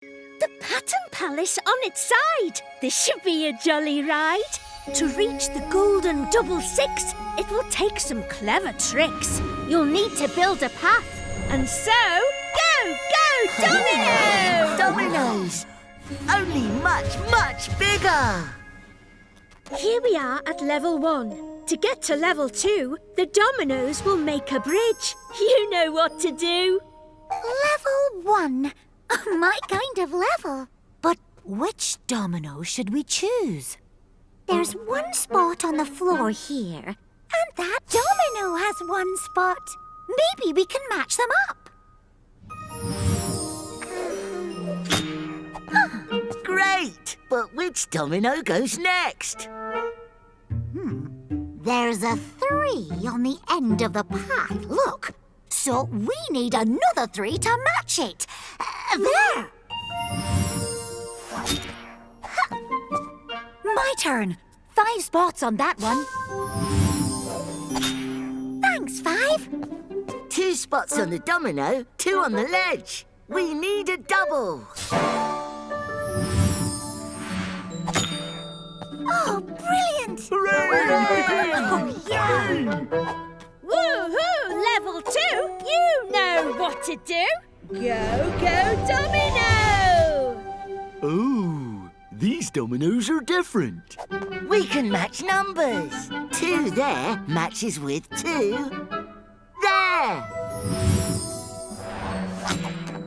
The Pattern Palace on its side. This should be a jolly ride. To reach the golden double six, it will take some clever tricks. You'll need to build a path. And so, go, Domino! Dominoes! Only much, much bigger! Here we are at level 1. To get to level 2, the dominoes will make a bridge. You know what to do. Level 1. My kind of level. But which domino should we choose? There's one spot on the floor here, and that domino has one spot. Maybe we can match them up. Great! But which domino goes next? There's a 3 on the end of the path, look. So we need another 3 to match it. There! My turn. 5 spots on that one. Thanks, 5. 2 spots on the domino, 2 on the ledge. We need a double. Oh, brilliant! Hooray! Oh, yeah! Woohoo! Level 2, you know what to do. Go, Domino! Oh, these dominoes are different. We can match numbers. 2 there matches with 2 there.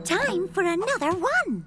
Time for another one.